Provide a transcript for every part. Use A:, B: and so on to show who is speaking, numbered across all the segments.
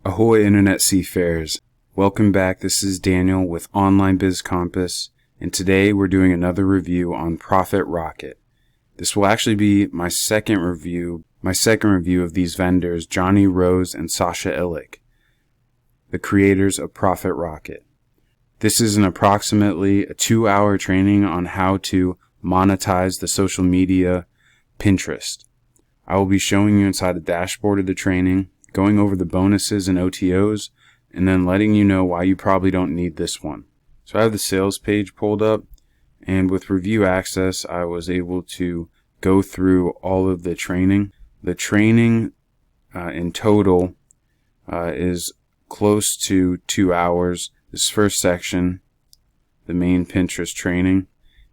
A: Ahoy Internet Seafarers. Welcome back. This is Daniel with Online Biz Compass, and today we're doing another review on Profit Rocket. This will actually be my second review of these vendors, Johnny Rose and Sasha Illick, the creators of Profit Rocket. This is an approximately a 2-hour training on how to monetize the social media Pinterest. I will be showing you inside the dashboard of the training, going over the bonuses and OTOs, and then letting you know why you probably don't need this one. So I have the sales page pulled up, and with review access, I was able to go through all of the training. The training in total is close to 2 hours. This first section, the main Pinterest training,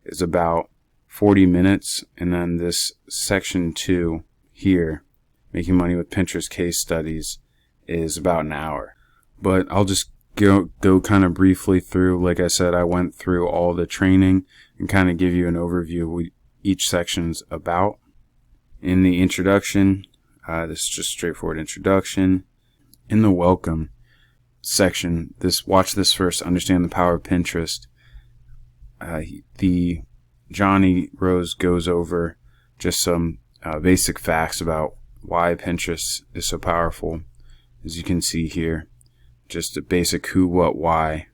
A: is about 40 minutes, and then this section 2 here, Making Money with Pinterest Case Studies, is about an hour. But I'll just go kind of briefly through. Like I said, I went through all the training and kind of give you an overview of what each section's about. In the introduction, this is just straightforward introduction. In the welcome section, watch this first, understand the power of Pinterest. The Johnny Rose goes over just some basic facts about why Pinterest is so powerful. As you can see here, just a basic who, what, why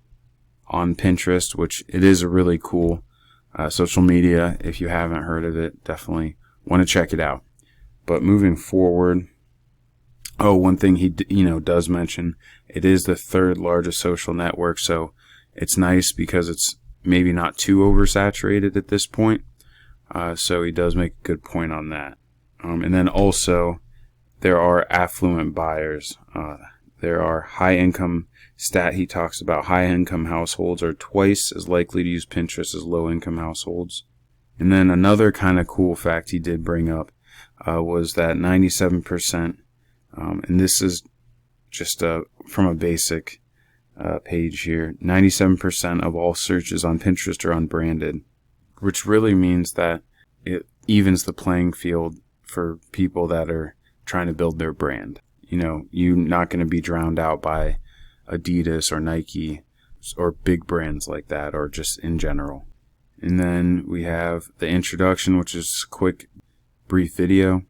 A: on Pinterest, which it is a really cool social media. If you haven't heard of it, definitely want to check it out. But moving forward, one thing he does mention, it is the third largest social network, so it's nice because it's maybe not too oversaturated at this point. So he does make a good point on that. And then also, there are affluent buyers. There are high-income he talks about high-income households are twice as likely to use Pinterest as low-income households. And then another kind of cool fact he did bring up was that 97%, and this is just from a basic page here, 97% of all searches on Pinterest are unbranded, which really means that it evens the playing field for people that are trying to build their brand. You're not going to be drowned out by Adidas or Nike or big brands like that, or just in general. And then we have the introduction, which is a quick, brief video.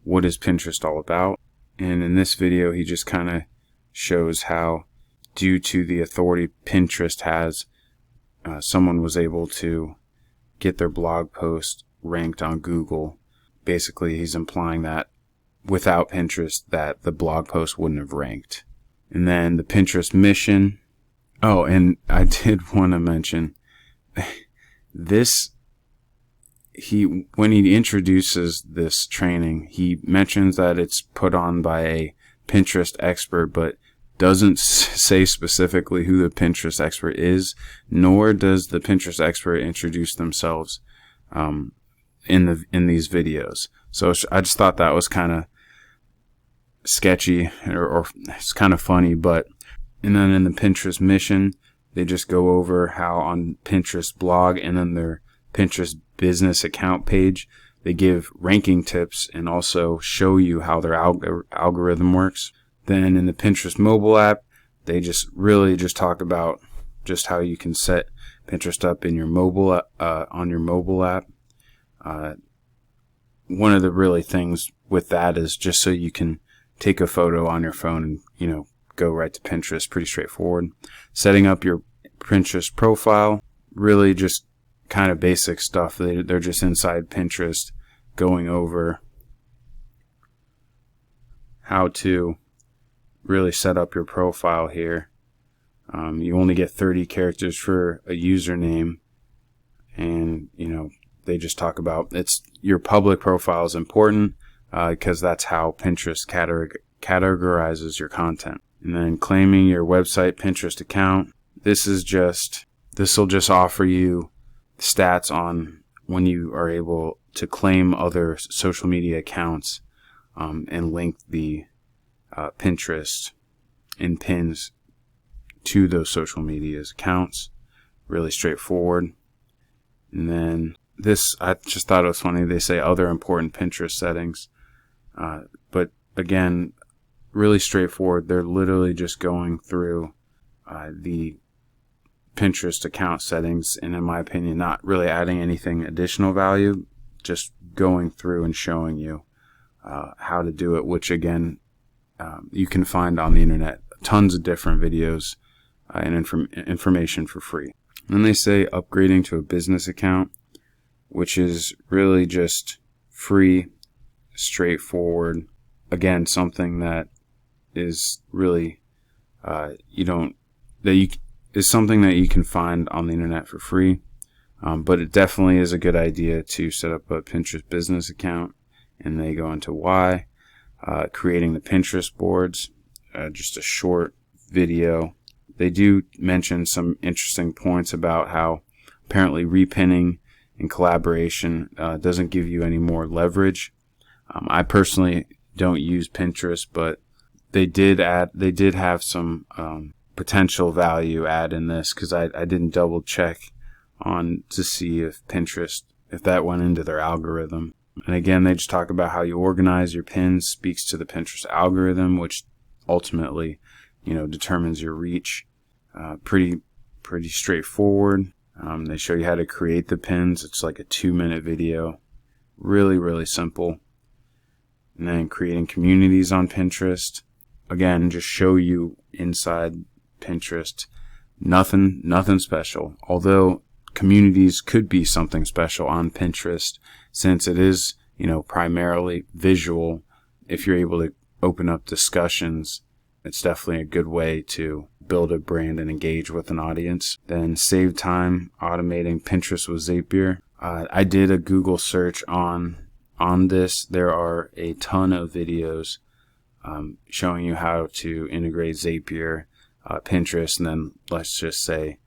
A: What is Pinterest all about? And in this video, he just kind of shows how, due to the authority Pinterest has, someone was able to get their blog post ranked on Google. Basically, he's implying that without Pinterest, that the blog post wouldn't have ranked. And then the Pinterest mission. Oh, and I did want to mention this. When he introduces this training, he mentions that it's put on by a Pinterest expert, but doesn't say specifically who the Pinterest expert is, nor does the Pinterest expert introduce themselves in these videos. So I just thought that was kind of sketchy, or it's kind of funny. And then in the Pinterest mission, they just go over how on Pinterest blog and then their Pinterest business account page, they give ranking tips and also show you how their algorithm works. Then in the Pinterest mobile app, they just talk about just how you can set Pinterest up in your mobile on your mobile app. One of the really things with that is just so you can take a photo on your phone and go right to Pinterest. Pretty straightforward. Setting up your Pinterest profile, really just kind of basic stuff. They're just inside Pinterest going over how to really set up your profile here. You only get 30 characters for a username, and they just talk about your public profile is important because that's how Pinterest categorizes your content. And then claiming your website Pinterest account. This will just offer you stats on when you are able to claim other social media accounts and link the Pinterest and pins to those social media accounts. Really straightforward. And then this, I just thought it was funny. They say other important Pinterest settings. But again, really straightforward. They're literally just going through the Pinterest account settings, and in my opinion, not really adding anything additional value, just going through and showing you how to do it, which again, you can find on the internet tons of different videos and information for free. And then they say upgrading to a business account, which is really just free, straightforward. Again, something that is really is something that you can find on the internet for free. But it definitely is a good idea to set up a Pinterest business account. And they go into why, creating the Pinterest boards, just a short video. They do mention some interesting points about how apparently repinning and collaboration doesn't give you any more leverage. I personally don't use Pinterest, but they did have some potential value add in this, because I didn't double check on to see if Pinterest, if that went into their algorithm. And again, they just talk about how you organize your pins speaks to the Pinterest algorithm, which ultimately, determines your reach. Pretty straightforward. They show you how to create the pins. It's like a 2-minute video. Really, really simple. And then creating communities on Pinterest. Again, just show you inside Pinterest. Nothing special. Although communities could be something special on Pinterest, since it is, primarily visual. If you're able to open up discussions, it's definitely a good way to build a brand and engage with an audience. Then save time automating Pinterest with Zapier. I did a Google search on this. There are a ton of videos showing you how to integrate Zapier, Pinterest, and then let's just say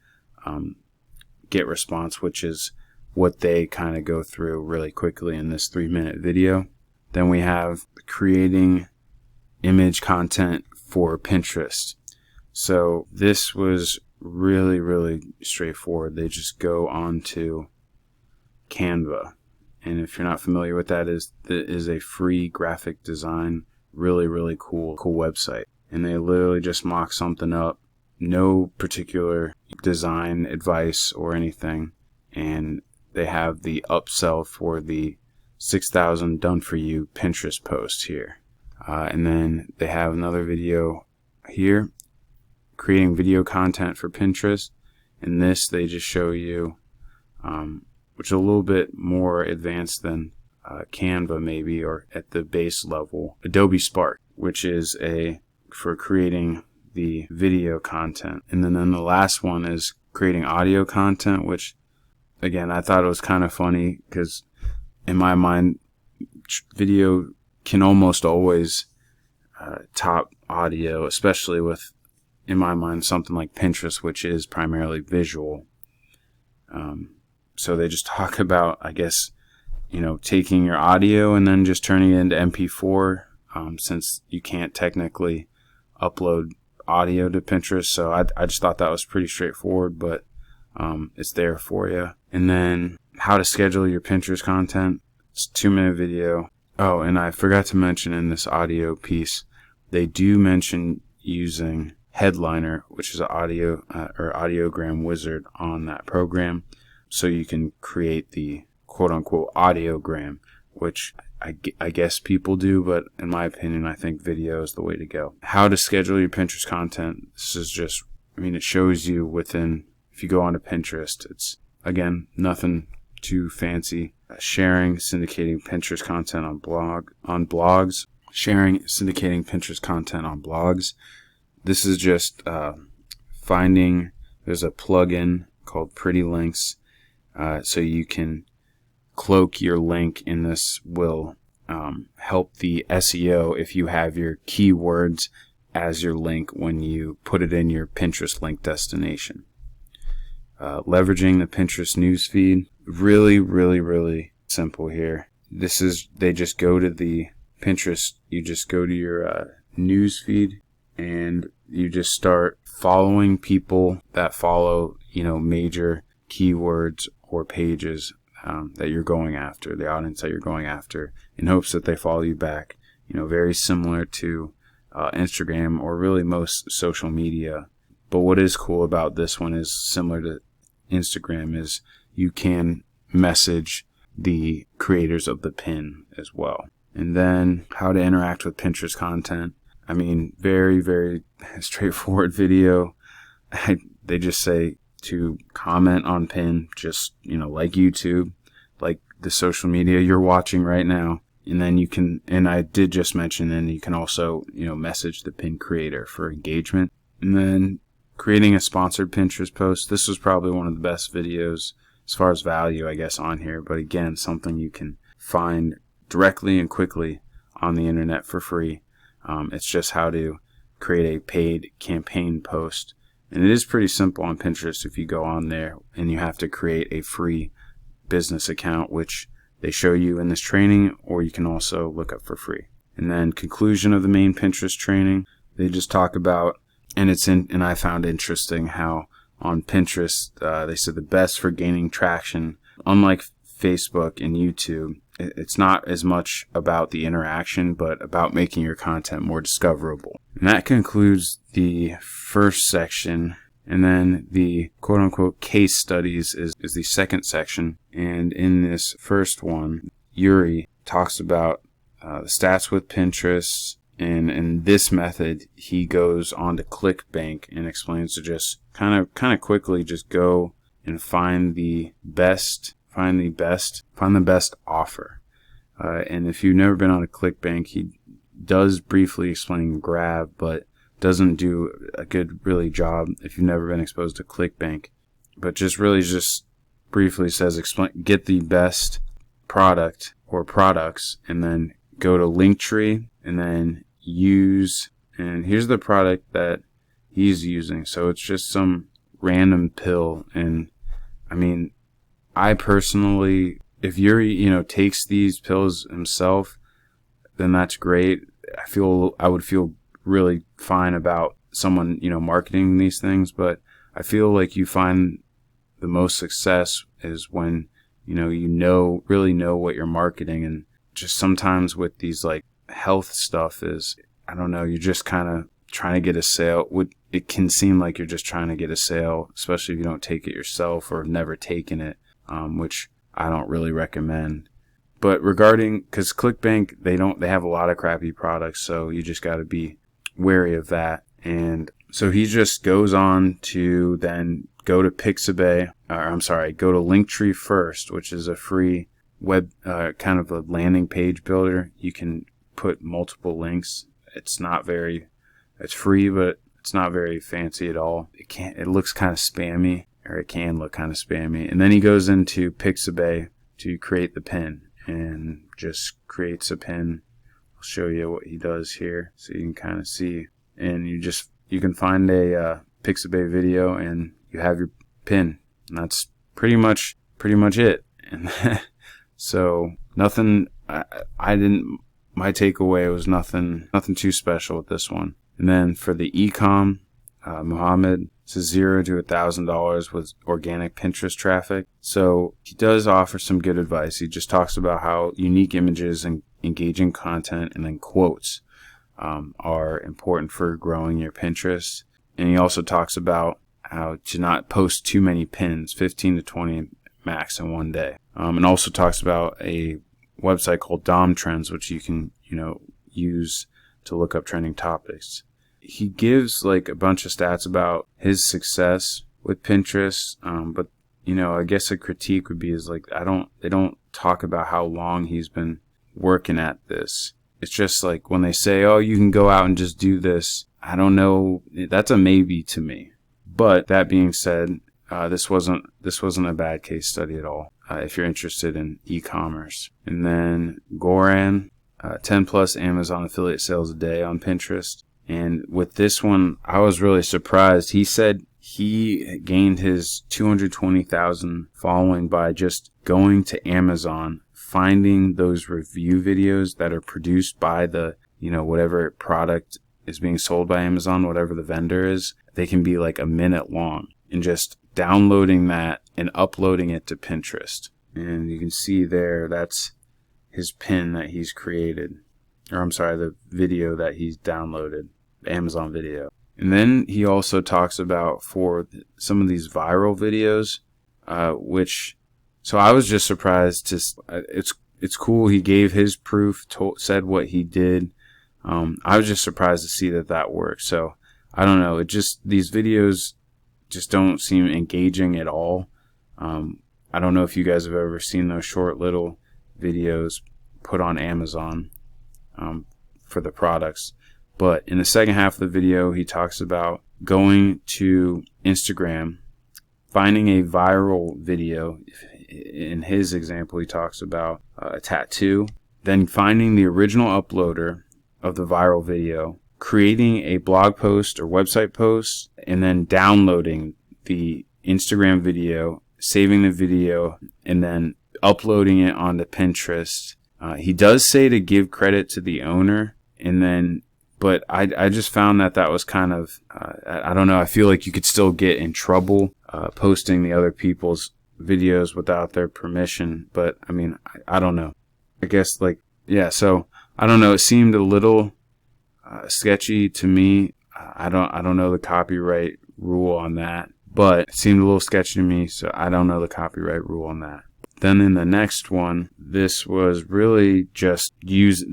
A: get response, which is what they kind of go through really quickly in this 3-minute video. Then we have creating image content for Pinterest. So this was really, really straightforward. They just go on to Canva. And if you're not familiar with that, is a free graphic design, really, really cool website. And they literally just mock something up, no particular design advice or anything. And they have the upsell for the 6,000 done for you Pinterest post here. And then they have another video here, creating video content for Pinterest. In this, they just show you, which is a little bit more advanced than Canva maybe, or at the base level, Adobe Spark, which is for creating the video content. And then the last one is creating audio content, which again, I thought it was kind of funny because in my mind, video can almost always top audio, especially with, in my mind, something like Pinterest, which is primarily visual. So they just talk about, I guess, taking your audio and then just turning it into MP4, since you can't technically upload audio to Pinterest. So I just thought that was pretty straightforward, but it's there for you. And then how to schedule your Pinterest content. It's a 2-minute video. Oh, and I forgot to mention in this audio piece, they do mention using Headliner, which is an audio or audiogram wizard on that program, so you can create the quote-unquote audiogram, which I guess people do, but in my opinion, I think video is the way to go. How to schedule your Pinterest content. This is just, it shows you within, if you go onto Pinterest, it's, again, nothing too fancy. Sharing, syndicating Pinterest content on blogs. Sharing, syndicating Pinterest content on blogs. This is just finding, there's a plugin called Pretty Links, so you can cloak your link, and this will help the SEO if you have your keywords as your link when you put it in your Pinterest link destination. Leveraging the Pinterest newsfeed. Really, really, really simple here. They just go to the Pinterest, you just go to your newsfeed, and you just start following people that follow, major keywords or pages that you're going after, the audience that you're going after, in hopes that they follow you back. Very similar to Instagram, or really most social media. But what is cool about this one is similar to Instagram is you can message the creators of the pin as well. And then how to interact with Pinterest content. I mean, very, very straightforward video. They just say to comment on pin, just, like YouTube, like the social media you're watching right now. And then you can, and I did just mention, and you can also, message the pin creator for engagement. And then creating a sponsored Pinterest post. This was probably one of the best videos as far as value, I guess, on here. But again, something you can find directly and quickly on the internet for free. It's just how to create a paid campaign post. And it is pretty simple on Pinterest if you go on there, and you have to create a free business account, which they show you in this training, or you can also look up for free. And then conclusion of the main Pinterest training, they just talk about, and I found interesting how on Pinterest, they said the best for gaining traction, unlike Facebook and YouTube, it's not as much about the interaction, but about making your content more discoverable. And that concludes the first section. And then the quote-unquote case studies is the second section. And in this first one, Yuri talks about the stats with Pinterest. And in this method, he goes on to ClickBank and explains to just kind of quickly just go and find the best offer. And if you've never been on a ClickBank, he does briefly explain Grab, but doesn't do a good really job if you've never been exposed to ClickBank. But just briefly says get the best product or products, and then go to Linktree, and then and here's the product that he's using. So it's just some random pill. And I mean, I personally, if Yuri, takes these pills himself, then that's great. I would feel really fine about someone, marketing these things. But I feel like you find the most success is when, really know what you're marketing. And just sometimes with these like health stuff is, I don't know, you're just kind of trying to get a sale. It can seem like you're just trying to get a sale, especially if you don't take it yourself or have never taken it, which I don't really recommend. But because ClickBank, they have a lot of crappy products, so you just got to be wary of that. And so he just goes on to then go to go to Linktree first, which is a free web, kind of a landing page builder. You can put multiple links. It's free, but it's not very fancy at all. It looks kind of spammy, or it can look kind of spammy. And then he goes into Pixabay to create the pin, and just creates a pin. I'll show you what he does here so you can kind of see. And you can find a Pixabay video, and you have your pin. And that's pretty much it. And so nothing, my takeaway was nothing too special with this one. And then for the e-com, Muhammad says $0 to $1,000 with organic Pinterest traffic. So he does offer some good advice. He just talks about how unique images and engaging content, and then quotes are important for growing your Pinterest. And he also talks about how to not post too many pins, 15 to 20 max in one day. And also talks about a website called Dom Trends, which you can, use to look up trending topics. He gives like a bunch of stats about his success with Pinterest. But, I guess a critique would be they don't talk about how long he's been working at this. It's just like when they say, oh, you can go out and just do this. I don't know. That's a maybe to me. But that being said, this wasn't a bad case study at all. If you're interested in e-commerce. And then Goran, 10 plus Amazon affiliate sales a day on Pinterest. And with this one, I was really surprised. He said he gained his 220,000 following by just going to Amazon, finding those review videos that are produced by the, whatever product is being sold by Amazon, whatever the vendor is. They can be like a minute long, and just downloading that and uploading it to Pinterest. And you can see there, that's his pin that he's created. or I'm sorry, the video that he's downloaded, Amazon video. And then he also talks about for some of these viral videos, so I was just surprised it's cool. He gave his proof, said what he did. I was just surprised to see that works. So I don't know. These videos just don't seem engaging at all. I don't know if you guys have ever seen those short little videos put on Amazon for the products. But in the second half of the video, he talks about going to Instagram, finding a viral video. In his example, he talks about a tattoo, then finding the original uploader of the viral video, creating a blog post or website post, and then downloading the Instagram video, saving the video, and then uploading it onto Pinterest. He does say to give credit to the owner, but I just found that was kind of, I don't know, I feel like you could still get in trouble posting the other people's videos without their permission. But I mean, I don't know. I guess so I don't know. It seemed a little sketchy to me. I don't know the copyright rule on that, but it seemed a little sketchy to me. So I don't know the copyright rule on that. Then in the next one, this was really just using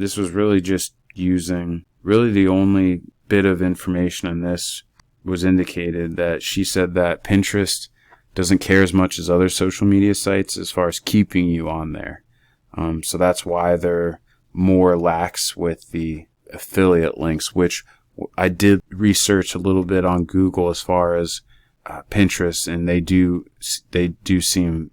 A: really the only bit of information in this was indicated that she said that Pinterest doesn't care as much as other social media sites as far as keeping you on there. So that's why they're more lax with the affiliate links, which I did research a little bit on Google as far as Pinterest, and they do seem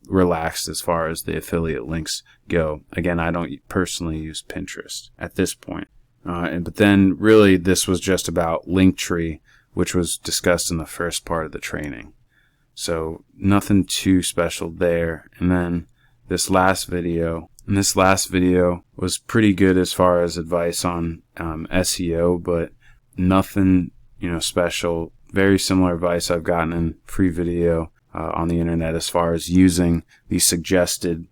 A: relaxed as far as the affiliate links go. Again, I don't personally use Pinterest at this point. But then really this was just about Linktree, which was discussed in the first part of the training. So nothing too special there. And then this last video was pretty good as far as advice on SEO, but nothing, special. Very similar advice I've gotten in free video on the internet as far as using the suggested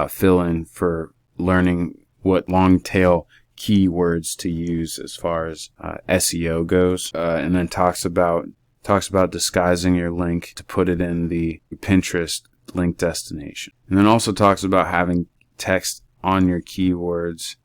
A: fill-in for learning what long tail keywords to use as far as SEO goes, and then talks about disguising your link to put it in the Pinterest link destination, and then also talks about having text on your keywords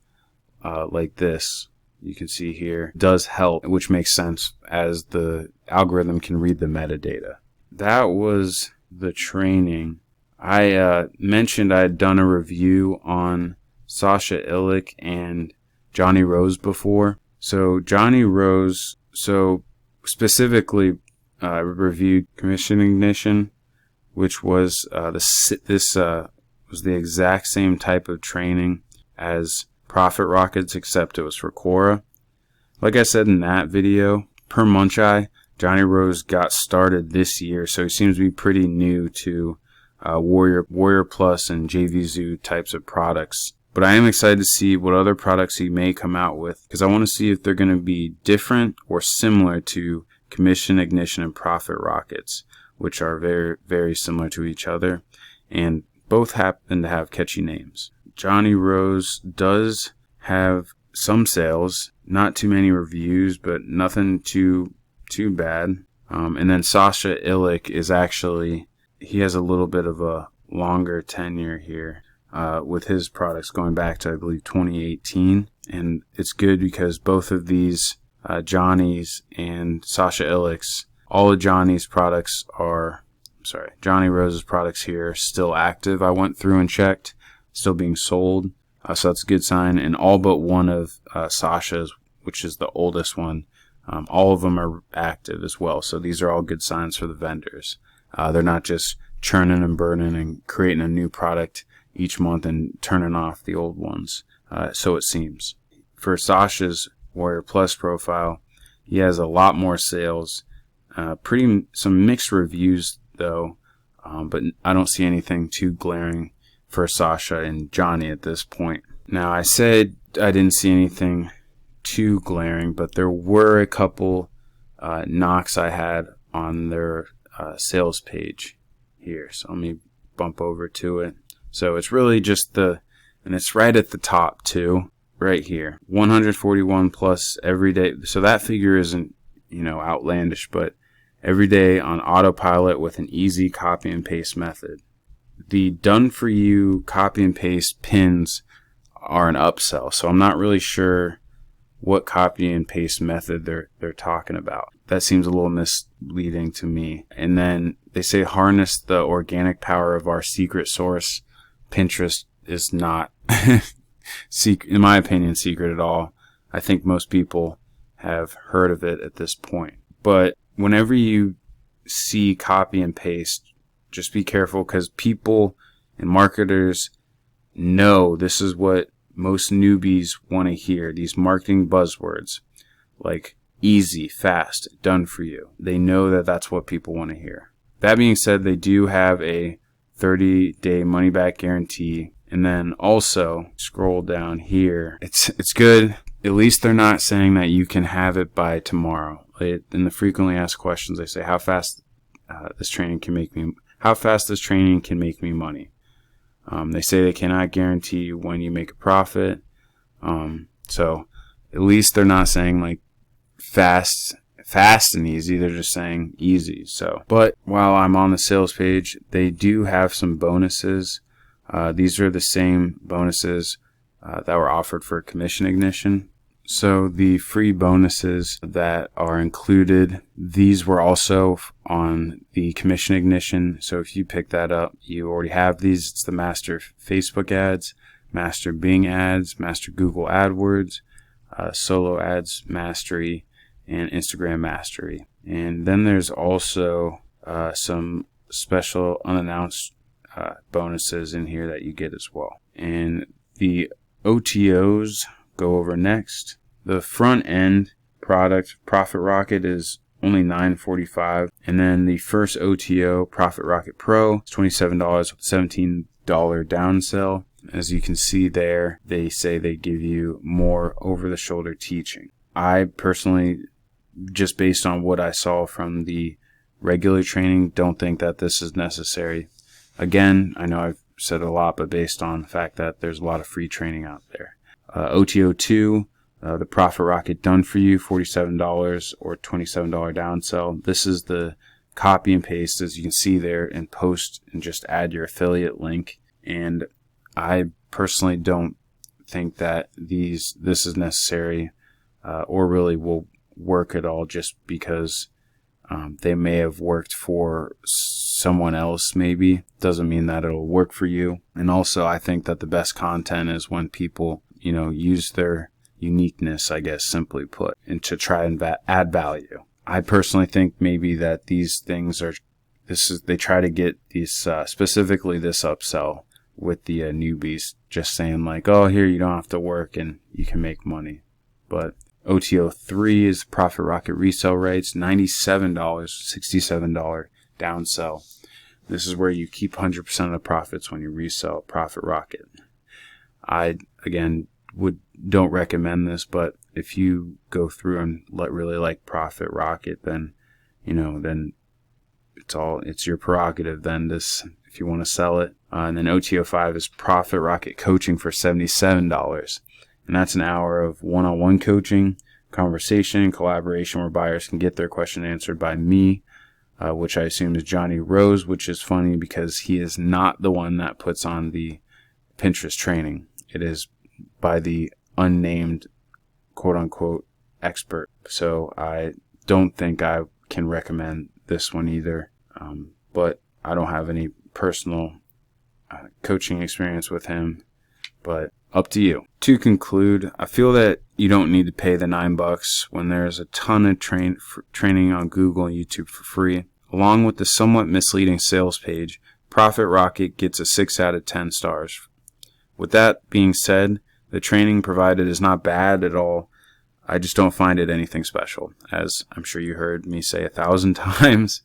A: like this. You can see here does help, which makes sense as the algorithm can read the metadata. That was the training. I mentioned I had done a review on Sasha Illick and Johnny Rose before. So Johnny Rose, specifically reviewed Commission Ignition, which was was the exact same type of training as Profit Rockets, except it was for Quora. Like I said in that video, per Muncheye, Johnny Rose got started this year, so he seems to be pretty new to Warrior Plus and JVZoo types of products. But I am excited to see what other products he may come out with, because I want to see if they're going to be different or similar to Commission Ignition and Profit Rockets, which are very, very similar to each other, and both happen to have catchy names. Johnny Rose does have some sales, not too many reviews, but nothing too bad. And then Sasha Illick is he has a little bit of a longer tenure here with his products going back to, I believe, 2018. And it's good because both of these, Johnny's and Sasha Illick's, all of Johnny Rose's products here are still active. I went through and checked, still being sold. So that's a good sign. And all but one of Sasha's, which is the oldest one, all of them are active as well. So these are all good signs for the vendors. They're not just churning and burning and creating a new product each month and turning off the old ones. So it seems. For Sasha's Warrior Plus profile, he has a lot more sales. Some mixed reviews though, but I don't see anything too glaring for Sasha and Johnny at this point. Now, I said I didn't see anything too glaring, but there were a couple knocks I had on their sales page here. So let me bump over to it. So it's really just and it's right at the top too. right here, 141 plus every day. So that figure isn't, outlandish, but every day on autopilot with an easy copy and paste method. The done for you copy and paste pins are an upsell. So I'm not really sure what copy and paste method they're talking about. That seems a little misleading to me. And then they say harness the organic power of our secret source. Pinterest is not, in my opinion, secret at all. I think most people have heard of it at this point. But whenever you see copy and paste, just be careful, because people and marketers know this is what most newbies want to hear. These marketing buzzwords like easy, fast, done for you. They know that that's what people want to hear. That being said, they do have a 30-day money-back guarantee. And then also scroll down here. It's good. At least they're not saying that you can have it by tomorrow. In the frequently asked questions, they say how fast this training can make me money. They say they cannot guarantee when you make a profit. So at least they're not saying like fast and easy. They're just saying easy. So, but while I'm on the sales page, they do have some bonuses. These are the same bonuses that were offered for Commission Ignition. So the free bonuses that are included, these were also on the Commission Ignition. So if you pick that up, you already have these. It's the Master Facebook Ads, Master Bing Ads, Master Google AdWords, Solo Ads Mastery, and Instagram Mastery. And then there's also some special unannounced bonuses in here that you get as well. And the OTOs go over next. The front end product, Profit Rocket, is only $9.45, and then the first OTO, Profit Rocket Pro, is $27 with $17 downsell. As you can see there, they say they give you more over-the-shoulder teaching. I personally, just based on what I saw from the regular training, don't think that this is necessary. Again, I know I've said a lot, but based on the fact that there's a lot of free training out there. OTO2, the Profit Rocket Done For You, $47 or $27 downsell. This is the copy and paste, as you can see there, and post and just add your affiliate link. And I personally don't think that this is necessary or really will work at all, just because they may have worked for someone else. Maybe doesn't mean that it'll work for you. And also, I think that the best content is when people, use their uniqueness, I guess, simply put, and to try and add value. I personally think maybe that these things they try to get these specifically this upsell with the newbies, just saying like, oh, here, you don't have to work and you can make money. But OTO3 is Profit Rocket resale rates, $97, $67 downsell. This is where you keep 100% of the profits when you resell Profit Rocket. I, again, don't recommend this, but if you go through and really like Profit Rocket, then, then it's your prerogative then if you want to sell it. And then OTO5 is Profit Rocket coaching for $77. And that's an hour of one-on-one coaching, conversation, collaboration, where buyers can get their question answered by me, which I assume is Johnny Rose, which is funny because he is not the one that puts on the Pinterest training. It is by the unnamed quote-unquote expert. So I don't think I can recommend this one either, but I don't have any personal coaching experience with him, but up to you. To conclude, I feel that you don't need to pay the $9 when there's a ton of training on Google and YouTube for free. Along with the somewhat misleading sales page, Profit Rocket gets a 6 out of 10 stars. With that being said, the training provided is not bad at all. I just don't find it anything special, as I'm sure you heard me say 1,000 times.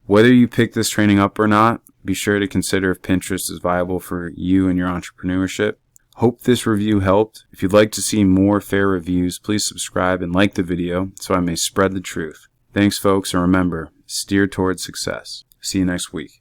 A: Whether you pick this training up or not, be sure to consider if Pinterest is viable for you and your entrepreneurship. Hope this review helped. If you'd like to see more fair reviews, please subscribe and like the video so I may spread the truth. Thanks, folks, and remember, steer towards success. See you next week.